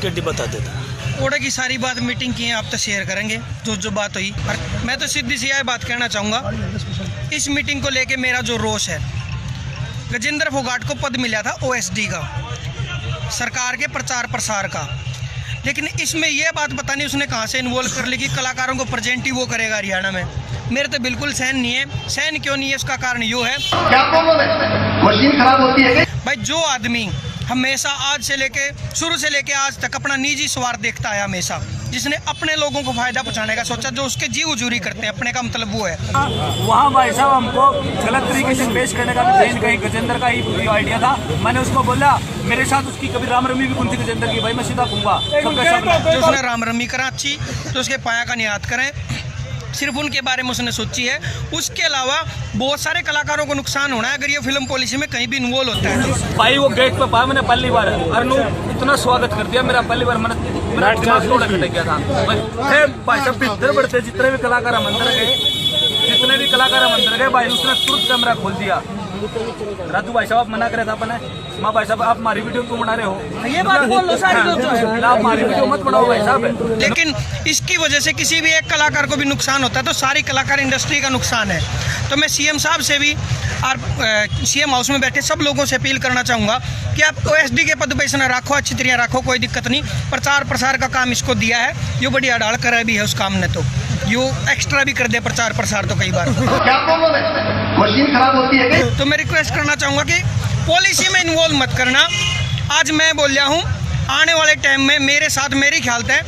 KD बता देता। ओडे की सारी बात मीटिंग की है, आप तो शेयर करेंगे जो बात हुई। और मैं तो सीधी सी यह बात कहना चाहूँगा, इस मीटिंग को लेके मेरा जो रोष है, गजेंद्र फोगाट को पद मिला था OSD का, सरकार के प्रचार प्रसार का, लेकिन इसमें यह बात पता नहीं उसने कहाँ से इन्वॉल्व कर ली कि कलाकारों को प्रेजेंट ही वो करेगा हरियाणा में। मेरे तो बिल्कुल सहन नहीं है। सहन क्यों नहीं है, इसका कारण यो है, क्या प्रॉब्लम है? मशीन खराब होती है भाई। जो आदमी हमेशा आज से लेके शुरू से लेके आज तक अपना निजी स्वार्थ देखता है हमेशा, जिसने अपने लोगों को फायदा पहुंचाने का सोचा, जो उसके जीव उजूरी करते हैं, अपने का मतलब वो है। वहाँ भाई साहब हमको गलत तरीके से पेश करने का भी कहीं गजेंद्र का ही आइडिया था। मैंने उसको बोला, मेरे साथ उसकी कभी रामरमी भी कौन थी गजेंद्र की, भाई मैं सीधा कहूँगा जो उसने रामरमी करा अच्छी, तो उसके पाया का नियात करें, सिर्फ उनके बारे में उसने सोची है। उसके अलावा बहुत सारे कलाकारों को नुकसान होना है अगर ये फिल्म पॉलिसी में कहीं भी इन्वॉल्व होता है तो। भाई वो गेट पे पाया मैंने पहली बार, अरनू इतना स्वागत कर दिया मेरा, पहली बार मेरा दिमाग थोड़ा खटक गया था। भाई साहब इधर बढ़ते जितने भी कलाकार अंदर गए भाई उसने तुरंत कैमरा खोल दिया। राजू भाई साहब आप मना करे था अपने, माँ भाई साहब आप हमारी वीडियो क्यों बना रहे हो, ये बात बोल लो सारी आप हमारी वीडियो मत बनाओ भाई साहब। लेकिन इसकी वजह से किसी भी एक कलाकार को भी नुकसान होता है तो सारी कलाकार इंडस्ट्री का नुकसान है। तो मैं CM साहब से भी और CM हाउस में बैठे सब लोगों से अपील करना चाहूँगा कि आप OSD के पद पर इसने रखो, अच्छी तरह रखो, कोई दिक्कत नहीं। प्रचार प्रसार का काम इसको दिया है, यो बड़ी अड़ाड़ करा भी है उस काम ने, तो यो एक्स्ट्रा भी कर दे प्रचार प्रसार तो कई बार। क्या प्रॉब्लम है? मशीन खराब होती है क्या? तो मैं रिक्वेस्ट करना चाहूँगा कि पॉलिसी में इन्वॉल्व मत करना। आज मैं बोल रहा हूँ, आने वाले टाइम में मेरे साथ मेरी ख्याल है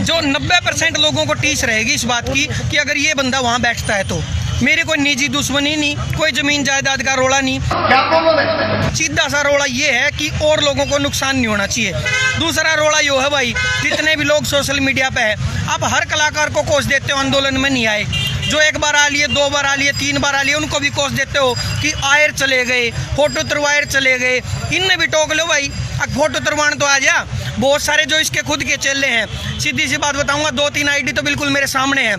जो 90% लोगों को टीस रहेगी इस बात की कि अगर ये बंदा वहाँ बैठता है तो मेरी कोई निजी दुश्मनी नहीं, कोई जमीन जायदाद का रोड़ा नहीं। क्या प्रॉब्लम है? सीधा सा रोड़ा ये है कि और लोगों को नुकसान नहीं होना चाहिए। दूसरा रोड़ा यो है भाई, जितने भी लोग सोशल मीडिया पे है, आप हर कलाकार को कोस देते हो आंदोलन में नहीं आए, जो एक बार आ लिए, 2 बार आ लिए, 3 बार आ लिए, उनको भी कोस देते हो कि आयर चले गए, फोटो तरवायर चले गए। इनने भी टोक लो भाई, अब फोटो तरवान तो आ जा। बहुत सारे जो इसके खुद के चेले हैं, सीधी सी बात बताऊंगा, 2-3 ID तो बिल्कुल मेरे सामने है।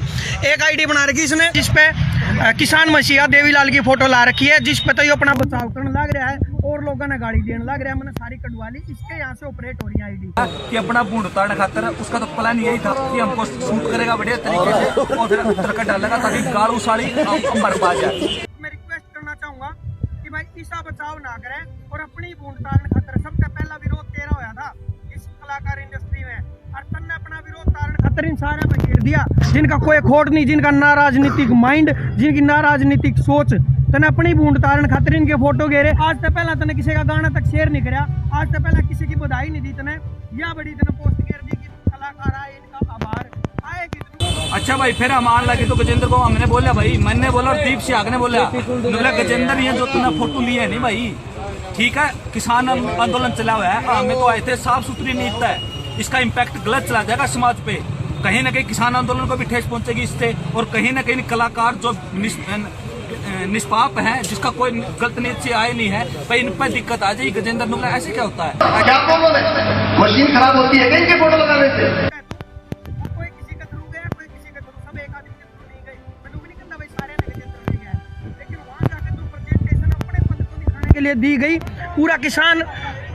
एक ID बना रखी इसने जिसपे किसान मसीहा देवीलाल की फोटो ला रखी है, जिस पे तो ये अपना बचाव करने लग रहा है और लोगों ने गाड़ी देने लग रहा है। मैंने सारी कटवा ली, इसके यहाँ से ऑपरेट हो रही है ID कि अपना बूंद उतारने खातर उसका तो प्लान यही था कि हमको शूट करेगा बढ़िया तरीके से और फिर उतर कर डालेगा ताकि गाड़ू साड़ी अंबर पा जाए। मैं रिक्वेस्ट करना चाहूंगा कि भाई ईसा बचाव ना करें और अपनी बूंद उतारने खातर। सबसे पहला विरोध तेरा होया था इस कलाकार इंडस्ट्री में, और तन ने अपना विरोध उतारने खातर इन सारे में घेर दिया, जिनका कोई खोट नहीं, जिनका ना राजनीतिक माइंड, जिनकी ना राजनीतिक सोच, तने अपनी बूंद उतारने खातिर इनके फोटो घेरे। आज से पहला तने किसी का गाना तक शेयर नहीं कराया, आज से पहला किसी की बधाई नहीं दी तने, या बड़ी तने पोस्ट कर दी कि कलाकार आए, इनका आभार आए कितने। अच्छा भाई फिर हम आने लगे तो गजेंद्र को हमने बोला, भाई मैंने बोला और दीप सियाग ने बोला गजेंद्र ये जो तूने फोटो लिया है नहीं भाई, ठीक है किसान आंदोलन चला हुआ है, हमें तो आए थे साफ सुथरी नीयत है, इसका इम्पैक्ट गलत चला जाएगा समाज पे, कहीं ना कहीं किसान आंदोलन को भी ठेस पहुंचेगी इससे, और कहीं ना कहीं कलाकार जो निष्पाप है, जिसका कोई गलत नीयत से आए नहीं है, भाई इन पर दिक्कत आ जाएगी। गजेंद्र ने बोला ऐसे क्या होता है? क्या प्रॉब्लम है? मशीन खराब होती है क्या इनके फोटो लगाने से? कोई किसी का थ्रू गया, कोई किसी का थ्रू, सब एक आदमी के थ्रू नहीं गए। मैं भी नहीं कहता भाई सारे ने गजेंद्र नहीं गया, लेकिन वहां जाके तो प्रेजेंटेशन अपने पद को दिखाने के लिए दी गई।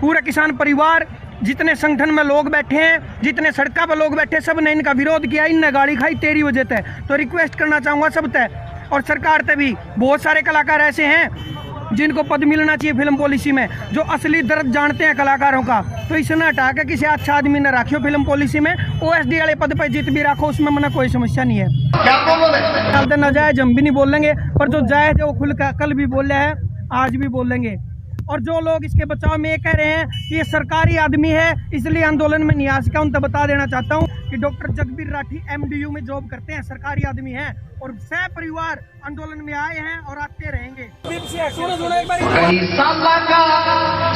पूरा किसान परिवार, जितने संगठन में लोग बैठे हैं, जितने सड़कों पर लोग बैठे, सब ने इनका विरोध किया, इनने गाली खाई तेरी वजह से। तो रिक्वेस्ट करना चाहूँगा सब तय और सरकार तक भी, बहुत सारे कलाकार ऐसे हैं जिनको पद मिलना चाहिए फिल्म पॉलिसी में, जो असली दर्द जानते हैं कलाकारों का, तो इसे न हटा के किसी अच्छा आदमी ने रखियो फिल्म पॉलिसी में। OSD वाले पद पर जित भी रखो, उसमें मना कोई समस्या नहीं है। क्या प्रॉब्लम है? नाजायज हम भी नहीं बोलेंगे, पर जो जायज है वो खुल कल भी बोल रहे हैं, आज भी बोलेंगे। और जो लोग इसके बचाव में ये कह रहे हैं कि ये सरकारी आदमी है इसलिए आंदोलन में नहीं आ सका, उन तक बता देना चाहता हूँ कि डॉक्टर जगबीर राठी MDU में जॉब करते हैं, सरकारी आदमी हैं और सह परिवार आंदोलन में आए हैं और आते रहेंगे। कई साल का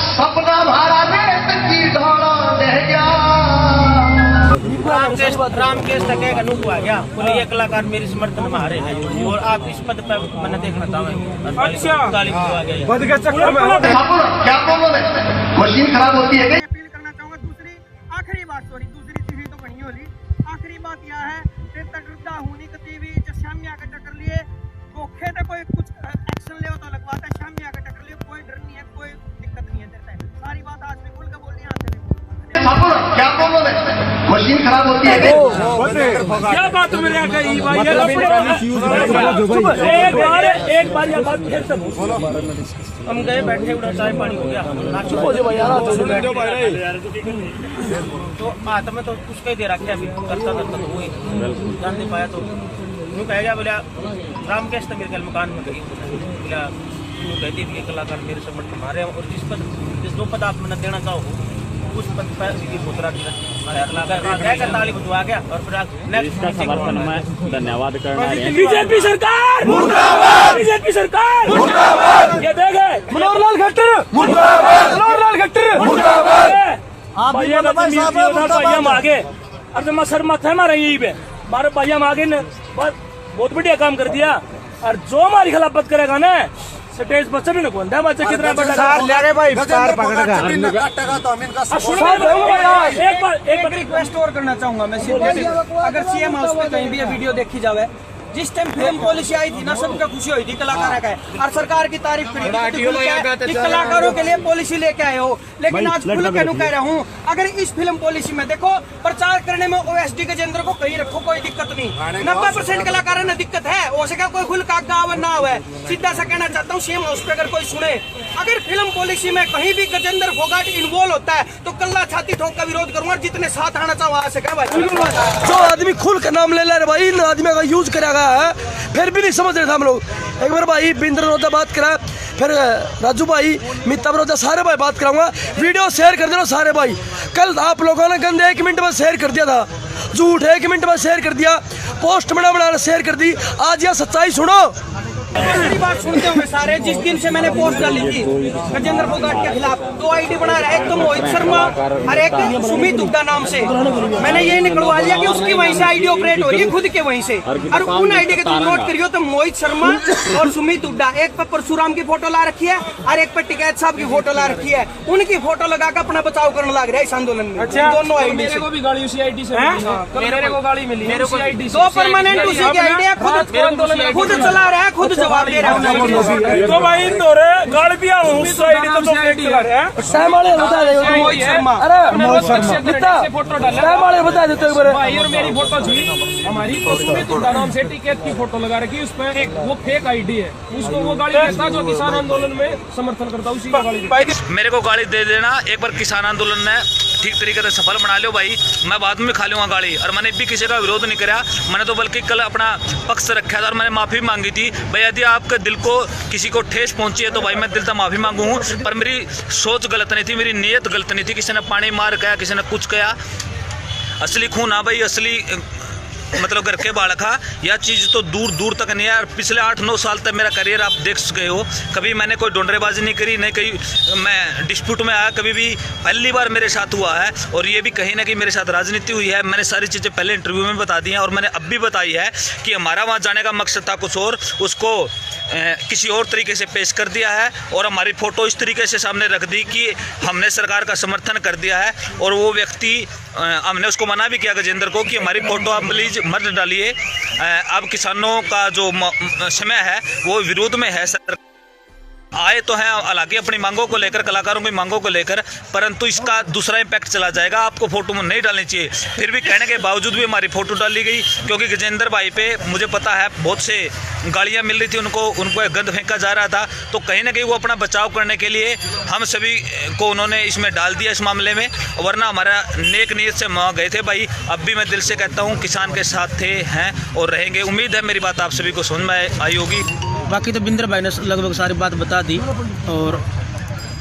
सपना भाड़ा रेत की ढोला रह गया। रामकेश तक एक अनूप आ गया, बोले ये कलाकार मेरे समर्थन में आ रहे हैं और आप इस पद पर मैंने देखना था। अच्छा पद के चक्कर में क्या प्रॉब्लम है? मशीन खराब होती है क्या? अपील करना चाहूंगा। आखिरी बात दूसरी तो कहीं होली, आखिरी बात यह है शामिया का टक्कर लिए धोखे तो कोई कुछ एक्शन ले तो लगवाता है, शामिया का टक्कर लिए कोई डर नहीं है, कोई दिक्कत नहीं है, सारी बात आज में खुल के बोल रही है। क्या मालूम है मशीन खराब होती है क्या बात मेरे यहाँ कही भाई एक बार ये बात फिर से हम गए बैठे उड़ा चाय पानी हो गया तो हाथ में तो कुछ कहीं दे रखा अभी करता करता तो वही जान नहीं पाया तो यूँ कह गया बोला राम कैसे था मेरे ख्याल मकान में गई बोला यूँ कहती थी कलाकार मेरे समर्थन हमारे और जिस दो पद आप मैंने देना चाहो उस पद पर मुद्रा ताली बजवा गया और फिर समर्थन में धन्यवाद करना है। बीजेपी सरकार मुर्दाबाद, बीजेपी सरकार मुर्दाबाद। ये देखे मनोहरलाल खट्टर मुर्दाबाद, मनोहरलाल खट्टर मुर्दाबाद। आप भैया आगे अब तो सर मत है हमारा यही पे हमारे भैया आगे ने बहुत बढ़िया काम कर दिया और जो हमारी खिलाफत करेगा ना स्टेज पर चढ़ने को बच्चे कितना बड़ा भाई एक रिक्वेस्ट और करना चाहूंगा मैं अगर सीएम हाउस पे कहीं भी ये वीडियो देखी जावे जिस टाइम फिल्म पॉलिसी आई थी ना सबका खुशी हुई थी कलाकारों का और सरकार की तारीफ करी कि कलाकारों के लिए पॉलिसी लेके आए हो लेकिन आज खुल के कह रहा हूँ अगर इस फिल्म पॉलिसी में देखो प्रचार करने में ओएसडी गजेंद्र को कहीं रखो कोई दिक्कत नहीं 90% कलाकारों ने दिक्कत है हो सका कोई खुल का गाँव ना हुआ सीधा सा कहना चाहता हूँ सीएम हाउस पे अगर कोई सुने अगर फिल्म पॉलिसी में कहीं भी गजेंद्र फोगाट इन्वॉल्व होता है तो कल्ला छाती ठोक का विरोध करूंगा जितने साथ आना चाहो आ सके भाई जो आदमी खुल का नाम ले रहे भाई इन आदमी का यूज करेगा है फिर भी नहीं समझ रहे थे हम लोग एक बार भाई बिंद्र रोजा बात करा फिर राजू भाई मित्ता रोजा सारे भाई बात कराऊंगा वीडियो शेयर कर देना सारे भाई कल आप लोगों ने गंदे 1 मिनट में शेयर कर दिया था झूठ 1 मिनट में शेयर कर दिया पोस्ट बना शेयर कर दी आज यह सच्चाई सुनो मेरी बात सुनते हुए सारे जिस दिन से मैंने पोस्ट डाली थी गजेंद्र फोगाट के खिलाफ 2 आईडी बना रहा है एक तो मोहित शर्मा और एक सुमित हुड्डा नाम से मैंने ये निकलवा लिया कि उसकी वहीं से आईडी ऑपरेट हो रही है खुद के वहीं से और उन आईडी के तुम नोट करियो तो मोहित शर्मा और सुमित हुड्डा एक पर परशुराम की फोटो ला रखी है और एक पर टिकैत साहब की फोटो ला रखी है उनकी फोटो लगाकर अपना बचाव करने लग रहा है इस आंदोलन में दोनों आईडी को भी गाड़ी उसी आईडी से मेरे को गाड़ी मिली दो परमानेंट उसी की आईडी है खुद चला रहा है खुद जवाब दे रहा है तो भाई तोरे गाड़ी भी उस आईडी तो वाले बता दे अरे फोटो डाला वाले बता देते एक बार भाई और मेरी फोटो थी हमारी तो सुमित हुड्डा नाम से टिकैत की फोटो लगा रखी उस पर एक वो फेक आईडी है उसको वो गाड़ी देता जो किसान आंदोलन में समर्थन करता उसी को गाड़ी मेरे को गाड़ी दे देना एक बार किसान आंदोलन ने ठीक तरीके से सफल बना लो भाई मैं बाद में खा लूँगा गाड़ी और मैंने भी किसी का विरोध नहीं करा मैंने तो बल्कि कल अपना पक्ष रखा था और मैंने माफ़ी मांगी थी भाई यदि आपके दिल को किसी को ठेस पहुंची है तो भाई मैं दिल से माफ़ी मांगू हूँ पर मेरी सोच गलत नहीं थी मेरी नीयत गलत नहीं थी किसी ने पानी मार गया किसी ने कुछ किया असली खून ना भाई असली मतलब घर के बालक है यह चीज़ तो दूर दूर तक नहीं है पिछले 8-9 साल तक मेरा करियर आप देख गए हो कभी मैंने कोई डोंडरेबाजी नहीं करी नहीं कहीं मैं डिस्प्यूट में आया कभी भी पहली बार मेरे साथ हुआ है और ये भी कहीं ना कहीं मेरे साथ राजनीति हुई है मैंने सारी चीज़ें पहले इंटरव्यू में बता दी हैं और मैंने अब भी बताई है कि हमारा वहाँ जाने का मकसद था कुछ और उसको किसी और तरीके से पेश कर दिया है और हमारी फ़ोटो इस तरीके से सामने रख दी कि हमने सरकार का समर्थन कर दिया है और वो व्यक्ति हमने उसको मना भी किया गजेंद्र को कि हमारी फ़ोटो आप प्लीज़ मत डालिए अब किसानों का जो समय है वो विरोध में है सर आए तो हैं हालांकि अपनी मांगों को लेकर कलाकारों की मांगों को लेकर परंतु इसका दूसरा इम्पैक्ट चला जाएगा आपको फोटो में नहीं डालनी चाहिए फिर भी कहने के बावजूद भी हमारी फ़ोटो डाली गई क्योंकि गजेंद्र भाई पे मुझे पता है बहुत से गालियां मिल रही थी उनको गंद फेंका जा रहा था तो कहीं ना कहीं वो अपना बचाव करने के लिए हम सभी को उन्होंने इसमें डाल दिया इस मामले में वरना हमारा नेक नीयत से वहाँ गए थे भाई अब भी मैं दिल से कहता हूँ किसान के साथ थे हैं और रहेंगे उम्मीद है मेरी बात आप सभी को समझ में आई होगी बाकी तो बिंद्र भाई ने लगभग सारी बात बता दी और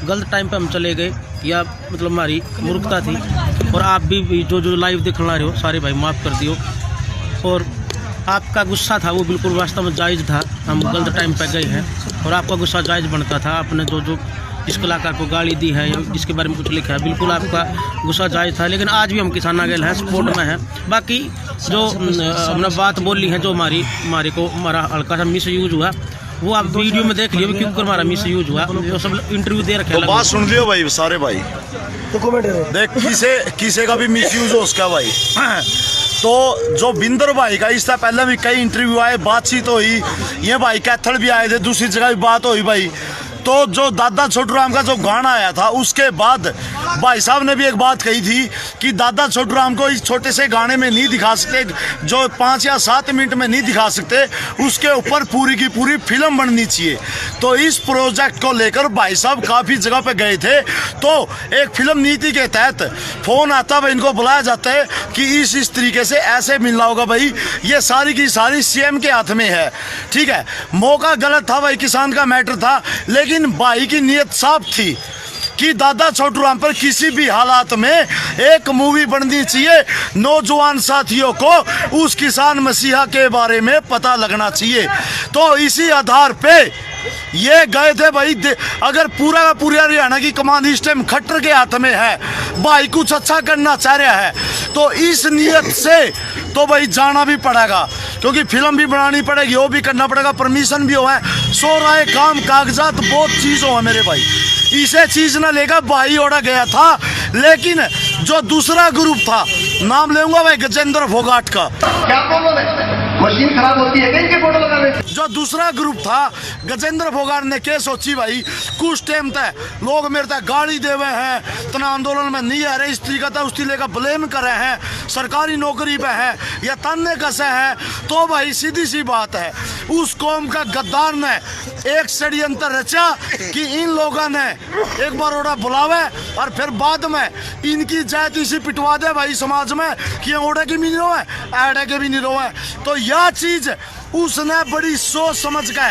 गलत टाइम पे हम चले गए या मतलब हमारी मूर्खता थी और आप भी जो लाइव दिखला रहे हो सारे भाई माफ़ कर दियो और आपका गुस्सा था वो बिल्कुल वास्तव में जायज़ था हम गलत टाइम पे गए हैं और आपका गुस्सा जायज़ बनता था आपने जो जिस कलाकार को गाली दी है या जिसके बारे में कुछ लिखा है बिल्कुल आपका गुस्सा जायज़ था लेकिन आज भी हम किसान आगे हैं सपोर्ट में हैं बाकी जो हमने बात बोली है जो हमारा हल्का सा मिस यूज हुआ वो आप वीडियो में देख लियो क्योंकि हमारा मिस यूज हुआ जो सब इंटरव्यू दे रखे तो बात सुन लियो भाई सारे भाई तो कमेंट देख किसे का भी मिस यूज हो उसका भाई तो जो बिंदर भाई का इससे पहले भी कई इंटरव्यू आए बातचीत हुई ये भाई कैथल भी आए थे दूसरी जगह भी बात हुई भाई तो जो दादा छोटू राम का जो गाना आया था उसके बाद भाई साहब ने भी एक बात कही थी कि दादा छोटू राम को इस छोटे से गाने में नहीं दिखा सकते, जो 5 या 7 मिनट में नहीं दिखा सकते, उसके ऊपर पूरी की पूरी फिल्म बननी चाहिए। तो इस प्रोजेक्ट को लेकर भाई साहब काफ़ी जगह पे गए थे। तो एक फिल्म नीति के तहत फ़ोन आता है, इनको बुलाया जाता है कि इस तरीके से ऐसे मिलना होगा भाई, ये सारी की सारी सीएम के हाथ में है। ठीक है, मौका गलत था भाई, किसान का मैटर था, लेकिन भाई की नीयत साफ थी कि दादा छोटू राम पर किसी भी हालात में एक मूवी बननी चाहिए। नौजवान साथियों को उस किसान मसीहा के बारे में पता लगना चाहिए। तो इसी आधार पे ये गए थे भाई। अगर पूरा का पूरा हरियाणा की कमान इस टाइम खट्टर के हाथ में है, भाई कुछ अच्छा करना चाह रहा है, तो इस नियत से तो भाई जाना भी पड़ेगा, क्योंकि फिल्म भी बनानी पड़ेगी, वो भी करना पड़ेगा, परमिशन भी हो है, 100 राय काम कागजात बहुत चीज़ हो है मेरे भाई। इसे चीज़ ना लेगा भाई ओढ़ा गया था। लेकिन जो दूसरा ग्रुप था, नाम लेऊंगा भाई गजेंद्र फोगाट का, क्या प्रॉब्लम है? मशीन खराब होती है क्या इनके फोटो लगाने? जो दूसरा ग्रुप था गजेंद्र फोगाट ने क्या सोची भाई, कुछ टाइम तक लोग मेरे तक गाड़ी दे हुए हैं, तना आंदोलन में नहीं आ रहे, इस तरीका था उस तरीका ब्लेम कर रहे हैं, सरकारी नौकरी पे है या तन्ने कसे हैं। तो भाई सीधी सी बात है, उस कौम का गद्दार ने एक षड्यंत्र रचा कि इन लोगों ने एक बार ओड़ा बुलावे और फिर बाद में इनकी जात इसी पिटवा दे भाई समाज में कि ओड़े की भी नहीं रोए, ऐडे के भी नहीं रोए। तो यह चीज़ उसने बड़ी सोच समझ के,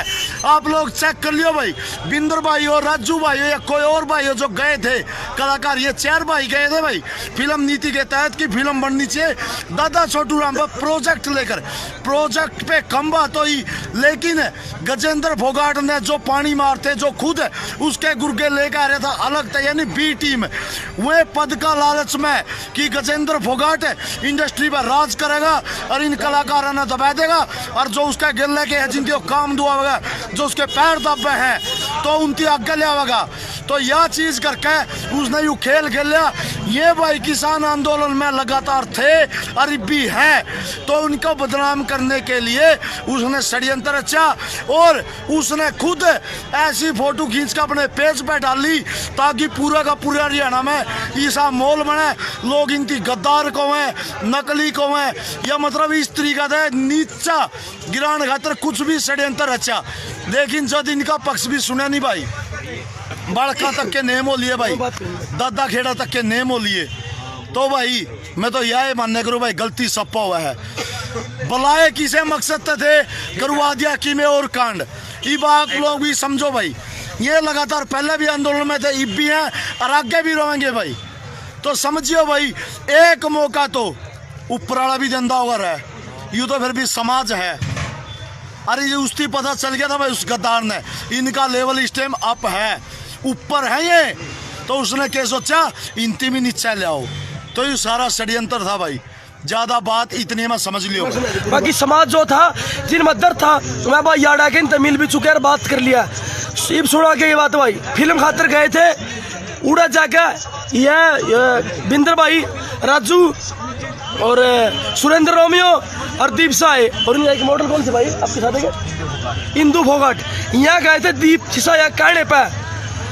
आप लोग चेक कर लियो भाई, बिंदर भाई हो, राजू भाई हो या कोई और भाई हो जो गए थे कलाकार, ये 4 भाई गए थे भाई फिल्म नीति के तहत की फिल्म बननी चाहिए दादा छोटू राम पर प्रोजेक्ट लेकर। प्रोजेक्ट पे खंबा तो ही, लेकिन गजेंद्र फोगाट ने जो पानी मारते, जो खुद उसके गुर्गे लेकर आ रहा था अलग था, यानी बी टीम, वह पद का लालच में कि गजेंद्र फोगाट इंडस्ट्री पर राज करेगा और इन कलाकारों ने दबा देगा, और जो उसका गिल्ले के है जिनके काम दुआ होगा, जो उसके पैर दबे हैं तो उनकी आगे लिया होगा। तो यह चीज़ करके उसने यू खेल खेल लिया। ये भाई किसान आंदोलन में लगातार थे और भी हैं, तो उनको बदनाम करने के लिए उसने षड्यंत्र रचा और उसने खुद ऐसी फोटो खींच कर अपने पेज पे डाली ताकि पूरा का पूरा हरियाणा में ऐसा माहौल बने, लोग इनकी गद्दार को हैं, नकली को हैं, या मतलब इस तरीका से नीचा गिराने खातर कुछ भी षड्यंत्र रचा। लेकिन जब इनका पक्ष भी सुना नहीं भाई, बड़का तक के नेम हो लिए भाई, दादा खेड़ा तक के नेम हो लिए, तो भाई मैं तो यह मानने करूँ भाई गलती सप्पा हुआ है। बुलाए किसे मकसद थे, करवा दिया कि में और कांड। ये बात लोग भी समझो भाई, ये लगातार पहले भी आंदोलन में थे, अब भी हैं और आगे भी रहेंगे भाई। तो समझियो भाई, एक मौका तो ऊपर वाला भी धंधा होगा रहा है, यूँ तो फिर भी समाज है। अरे ये उसकी पता चल गया था भाई उस गद्दार ने, इनका लेवल इस टाइम अप है, ऊपर है ये, तो उसने क्या सोचा, इनती भी नीचे ले आओ। तो ये सारा षड्यंत्र था भाई, ज्यादा बात इतनी में समझ लियो। बाकी समाज जो था जिन मदर था, मैं भाई याद आके इनसे मिल भी चुके और बात कर लिया। सिर्फ सुना के ये बात भाई, फिल्म खातर गए थे उड़ा जाके, ये बिंदर भाई, राजू और सुरेंद्र रोमियो और दीप साय, और इनका एक मॉडल कौन से भाई आपके साथ है, इंदू फोगाट, यहाँ गए थे दीप साया कहने पे।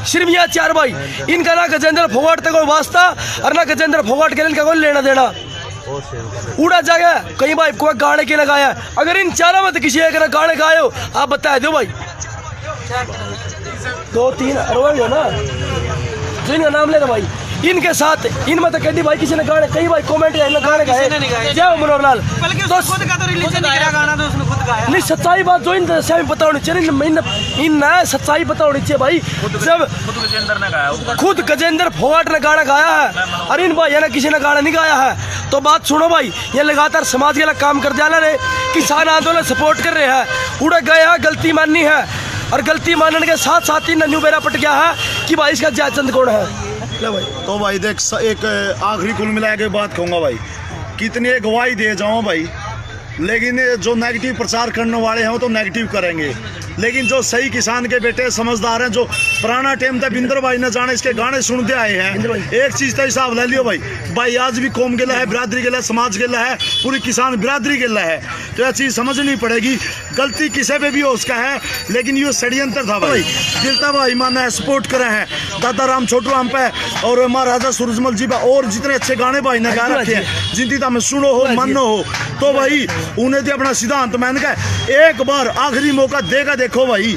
सिर्फ यहाँ 4 भाई, इनका ना गजेंद्र फोगाट तक कोई वास्ता और ना गजेंद्र फोगाट के इनका कोई लेना देना। उड़ा जाएगा कहीं भाई कोई गाने के लगाया, अगर इन 4 में तो किसी एक ने गाने गाए हो आप बता दो भाई, 2-3 अरवा ना जो इनका नाम लेना भाई, इनके साथ इनमें तो कभी भाई किसी ने गाने, कई भाई कमेंट गाने गाए, जय मनोहर लाल, तो खुद का तो रिलीज नहीं गाया गाना, तो उसने खुद गाया। नहीं सच्चाई बात जो इन से पता होनी चाहिए, इन ना सच्चाई पता होनी चाहिए भाई। जब गजेंद्र ने गाया, खुद गजेंद्र फोगाट ने गाना गाया है और इन भाई ने किसी ने गाना नहीं गाया है, तो बात सुनो भाई, ये लगातार समाज के लिए काम कर जाना रे, किसान आंदोलन सपोर्ट कर रहे हैं, उड़ गए हैं, गलती माननी है, और गलती मानने के साथ साथ ही नन्नू बेरा पट गया है कि भाई इसका जयचंद कौन है। भाई तो भाई देख, एक आखिरी कुल मिला के बात कहूँगा भाई, कितनी गवाही दे जाऊँ भाई, लेकिन जो नेगेटिव प्रचार करने वाले हैं वो तो नेगेटिव करेंगे, लेकिन जो सही किसान के बेटे समझदार हैं, जो पुराना टाइम था बिंदर भाई ने जाने इसके गाने सुनते आए हैं, एक चीज का हिसाब ले लियो भाई आज भी कौम गिला है, बिरादरी गिला है, समाज गिला है, पूरी किसान बिरादरी गिला है। तो यह चीज समझनी पड़ेगी, गलती किसी पे भी हो उसका है, लेकिन ये षड्यंत्र था भाई। दिलता भाई माना सपोर्ट करे हैं दादा राम छोटू राम पे और महाराजा सूरजमल जी पे, और जितने अच्छे गाने भाई ने गा रखे हैं जिनकी तो हमें सुनो हो मानो हो, तो भाई उन्हें तो अपना सिद्धांत मैंने कहा एक बार आखिरी मौका देगा, देखो भाई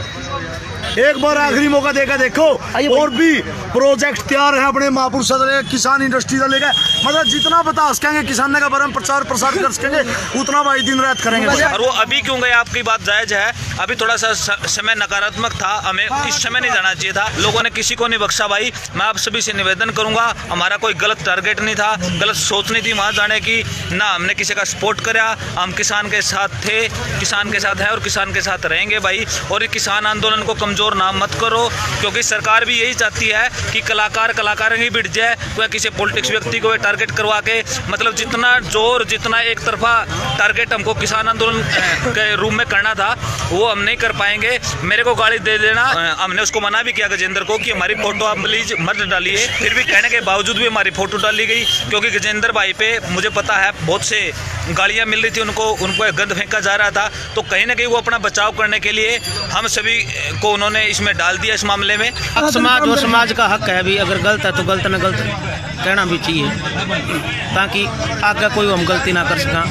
एक बार आखिरी मौका देगा देखो। और भी प्रोजेक्ट तैयार है अपने महापुरुष सदर किसान इंडस्ट्री का लेकर, मतलब जितना बता सकेंगे किसान का बारे में प्रचार प्रसार कर सकेंगे उतना भाई दिन रात करेंगे। और वो अभी क्यों गए, आपकी बात जायज है, अभी थोड़ा सा समय नकारात्मक था, हमें इस समय नहीं जाना चाहिए था, लोगों ने किसी को नहीं बख्शा भाई। मैं आप सभी से निवेदन करूंगा, हमारा कोई गलत टारगेट नहीं था, गलत सोच नहीं थी वहाँ जाने की, ना हमने किसी का सपोर्ट करा, हम किसान के साथ थे, किसान के साथ है और किसान के साथ रहेंगे भाई। और किसान आंदोलन को कमजोर ना मत करो, क्योंकि सरकार भी यही चाहती है कि कलाकार ही बिट जाए, कोई किसी पॉलिटिक्स व्यक्ति को टारगेट करवा के, मतलब जितना जोर जितना एक तरफा टारगेट हमको किसान आंदोलन के रूप में करना था वो हम नहीं कर पाएंगे। मेरे को गाली दे देना, हमने उसको मना भी किया गजेंद्र को कि हमारी फोटो आप प्लीज मत डालिए, फिर भी कहने के बावजूद भी हमारी फोटो डाली गई, क्योंकि गजेंद्र भाई पे मुझे पता है बहुत से गालियां मिल रही थी, उनको गंद फेंका जा रहा था, तो कहीं ना कहीं वो अपना बचाव करने के लिए हम सभी को उन्होंने इसमें डाल दिया इस मामले में। समाज और समाज का हक है भी, अगर गलत है तो गलत न गलत कहना भी चाहिए, ताकि आगे कोई हम गलती ना कर सका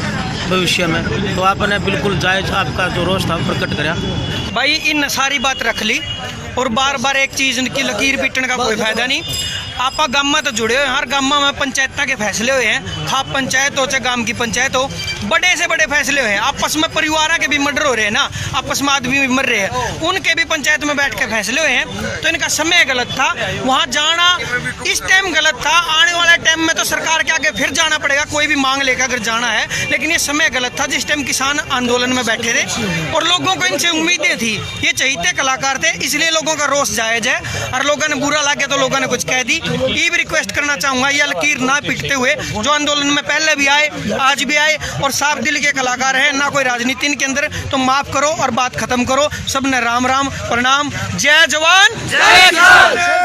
भविष्य में। तो आपने बिल्कुल जायज आपका जो रोष था प्रकट करा भाई। इन सारी बात रख ली और बार बार एक चीज की लकीर पीटने का कोई फायदा नहीं। आप गाँव में तो जुड़े हुए, हर गाँव में पंचायत के फैसले हुए हैं, खाप पंचायत हो चाहे गांव की पंचायत हो, बड़े से बड़े फैसले हुए हैं। आपस में परिवार के भी मर्डर हो रहे हैं ना, आपस में आदमी भी मर रहे हैं, उनके भी पंचायत में बैठ के फैसले हुए हैं। तो इनका समय गलत था, वहाँ जाना इस टाइम गलत था, आने वाले टाइम में तो सरकार के आगे फिर जाना पड़ेगा कोई भी मांग लेकर अगर जाना है, लेकिन ये समय गलत था जिस टाइम किसान आंदोलन में बैठे थे और लोगों को इनसे उम्मीदें थी, ये चहीते कलाकार थे, इसलिए लोगों का रोष जायज है। और लोगों ने बुरा लगे तो लोगों ने कुछ कह दी। ये भी रिक्वेस्ट करना चाहूंगा, ये लकीर ना पीटते हुए, जो आंदोलन में पहले भी आए आज भी आए और साफ दिल के कलाकार हैं, ना कोई राजनीति इनके अंदर, तो माफ करो और बात खत्म करो। सबने राम राम प्रणाम, जय जवान जय किसान।